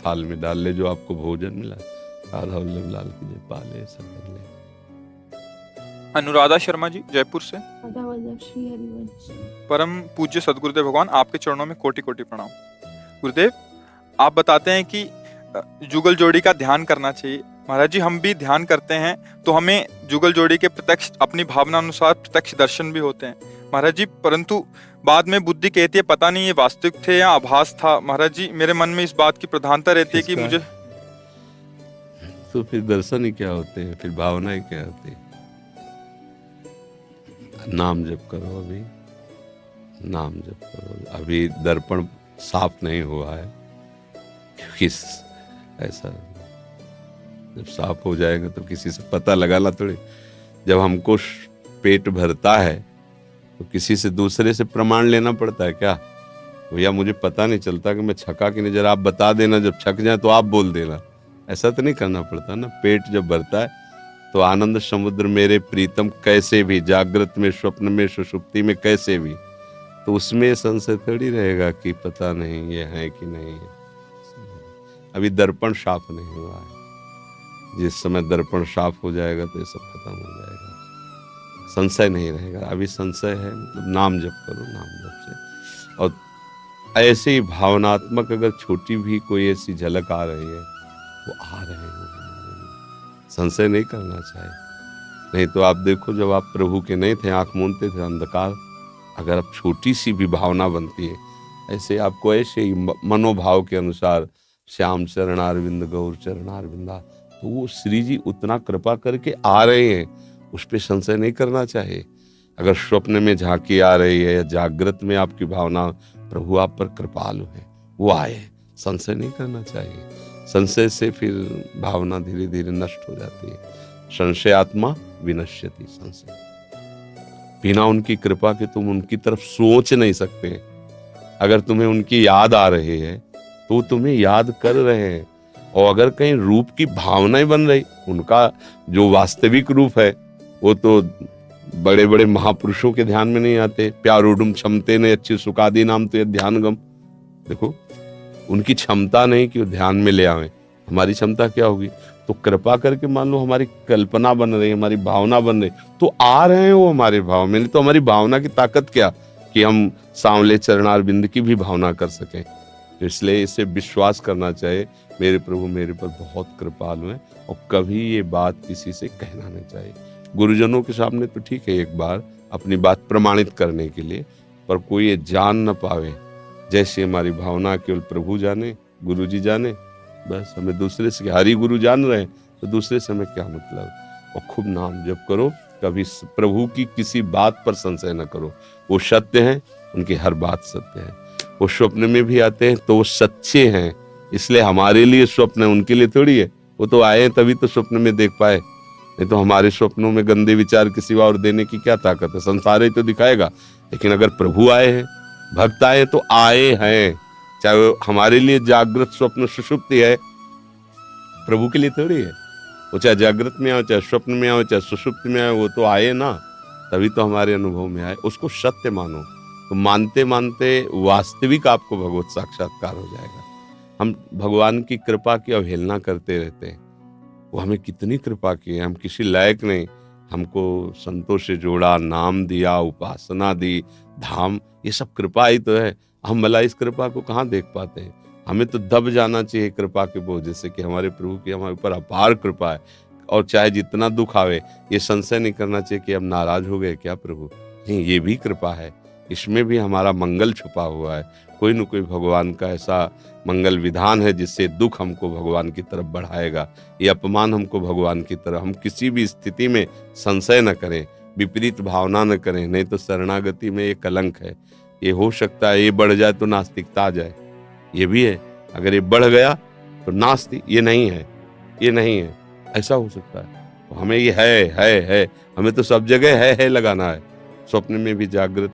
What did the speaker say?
थाल में डाल ले जो आपको भोजन मिला। राधा वल्लभ लाल की जय, पाले ऐसा कर ले। अनुराधा शर्मा जी जयपुर से। राधा वल्लभ श्री हरिवंश। परम पूज्य सदगुरुदेव भगवान, आपके चरणों में कोटि कोटि प्रणाम। गुरुदेव, आप बताते हैं कि जुगल जोड़ी का ध्यान करना चाहिए। महाराज जी, हम भी ध्यान करते हैं तो हमें जुगल जोड़ी के प्रत्यक्ष अपनी भावना अनुसार प्रत्यक्ष दर्शन भी होते हैं महाराज जी, परंतु बाद में बुद्धि कहती है पता नहीं ये वास्तविक थे या आभास था। महाराज जी, मेरे मन में इस बात की प्रधानता रहती है कि मुझे। तो फिर दर्शन ही क्या होते हैं, फिर भावना ही क्या होती है? नाम जप करो, अभी नाम जप करो। अभी दर्पण साफ नहीं हुआ है, क्योंकि ऐसा जब साफ हो जाएगा तो किसी से पता लगाना थोड़ी। जब हमको पेट भरता है तो किसी से दूसरे से प्रमाण लेना पड़ता है क्या? भैया मुझे पता नहीं चलता कि मैं छका कि नहीं, जरा आप बता देना, जब छक जाए तो आप बोल देना। ऐसा तो नहीं करना पड़ता ना। पेट जब भरता है तो आनंद समुद्र मेरे प्रीतम कैसे भी, जागृत में, स्वप्न में, सुषुप्ति में, कैसे भी, तो उसमें संशय थोड़ी रहेगा कि पता नहीं ये है कि नहीं है। अभी दर्पण साफ नहीं हुआ है। जिस समय दर्पण साफ हो जाएगा तो ये सब खत्म हो जाएगा, संशय नहीं रहेगा। अभी संशय है, मतलब नाम जप करो, नाम जप से। और ऐसे ही भावनात्मक अगर छोटी भी कोई ऐसी झलक आ रही है, वो आ रहे हो, संशय नहीं करना चाहिए। नहीं तो आप देखो, जब आप प्रभु के नहीं थे, आंख मूंदते थे, अंधकार, अगर अब छोटी सी भी भावना बनती है, ऐसे आपको ऐसे ही मनोभाव के अनुसार श्याम चरणारविंद गौर चरणारविंदा, तो वो श्री जी उतना कृपा करके आ रहे हैं, उस पर संशय नहीं करना चाहिए। अगर स्वप्न में झांकी आ रही है या जागृत में आपकी भावना, प्रभु आप पर कृपालु है, वो आए, संशय नहीं करना चाहिए। संशय से फिर भावना धीरे धीरे नष्ट हो जाती है। संशय आत्मा विनश्यति। संशय बिना उनकी कृपा के तुम उनकी तरफ सोच नहीं सकते। अगर तुम्हें उनकी याद आ रही है तो तुम्हें याद कर रहे हैं, और अगर कहीं रूप की भावनाएं बन रही, उनका जो वास्तविक रूप है वो तो बड़े बड़े महापुरुषों के ध्यान में नहीं आते। प्यारोडुम क्षमते ने अच्छी सुखादी नाम तो ये ध्यान गम। देखो, उनकी क्षमता नहीं कि वो ध्यान में ले आवे, हमारी क्षमता क्या होगी? तो कृपा करके मान लो हमारी कल्पना बन रही, हमारी भावना बन रही, तो आ रहे हैं वो हमारे भाव में। नहीं तो हमारी भावना की ताकत क्या कि हम सांवले चरणारविंद की भी भावना कर सकें। तो इसलिए इसे विश्वास करना चाहिए, मेरे प्रभु मेरे पर बहुत कृपालु हैं, और कभी ये बात किसी से कहना नहीं चाहिए। गुरुजनों के सामने तो ठीक है, एक बार अपनी बात प्रमाणित करने के लिए, पर कोई ये जान न पावे। जैसे हमारी भावना केवल प्रभु जाने, गुरु जी जाने, बस हमें दूसरे से, हरि गुरु जान रहे हैं तो दूसरे से हमें क्या मतलब। और खूब नाम जप करो, कभी प्रभु की किसी बात पर संशय न करो। वो सत्य हैं, उनकी हर बात सत्य है। वो स्वप्न में भी आते हैं तो वो सच्चे हैं, इसलिए हमारे लिए स्वप्न है, उनके लिए थोड़ी है। वो तो आए हैं तभी तो स्वप्न में देख पाए, नहीं तो हमारे स्वप्नों में गंदे विचार के सिवा और देने की क्या ताकत है? संसार ही तो दिखाएगा। लेकिन अगर प्रभु आए हैं, भक्त आए तो आए हैं, चाहे वो हमारे लिए जागृत स्वप्न सुषुप्ति है, प्रभु के लिए थोड़ी है। वो चाहे जागृत में आओ, चाहे स्वप्न में आओ, चाहे सुषुप्ति में आओ, वो तो आए ना, तभी तो हमारे अनुभव में आए। उसको सत्य मानो, तो मानते मानते वास्तविक आपको भगवत साक्षात्कार हो जाएगा। हम भगवान की कृपा की अवहेलना करते रहते हैं। वो हमें कितनी कृपा की है, हम किसी लायक नहीं, हमको संतों से जोड़ा, नाम दिया, उपासना दी, धाम, ये सब कृपा ही तो है। हम भला इस कृपा को कहाँ देख पाते हैं? हमें तो दब जाना चाहिए कृपा के बोझ से कि हमारे प्रभु की हमारे ऊपर अपार कृपा है, और चाहे जितना दुख आवे, ये संशय नहीं करना चाहिए कि हम नाराज हो गए क्या प्रभु। नहीं, ये भी कृपा है, इसमें भी हमारा मंगल छुपा हुआ है। कोई न कोई भगवान का ऐसा मंगल विधान है जिससे दुख हमको भगवान की तरफ बढ़ाएगा, ये अपमान हमको भगवान की तरफ। हम किसी भी स्थिति में संशय न करें, विपरीत भावना न करें, नहीं तो शरणागति में ये कलंक है। ये हो सकता है ये बढ़ जाए तो नास्तिकता आ जाए, ये भी है। अगर ये बढ़ गया तो नास्तिक, ये नहीं है, ये नहीं है, ऐसा हो सकता है। तो हमें ये है, हमें तो सब जगह है लगाना है, स्वप्न में भी, जागृत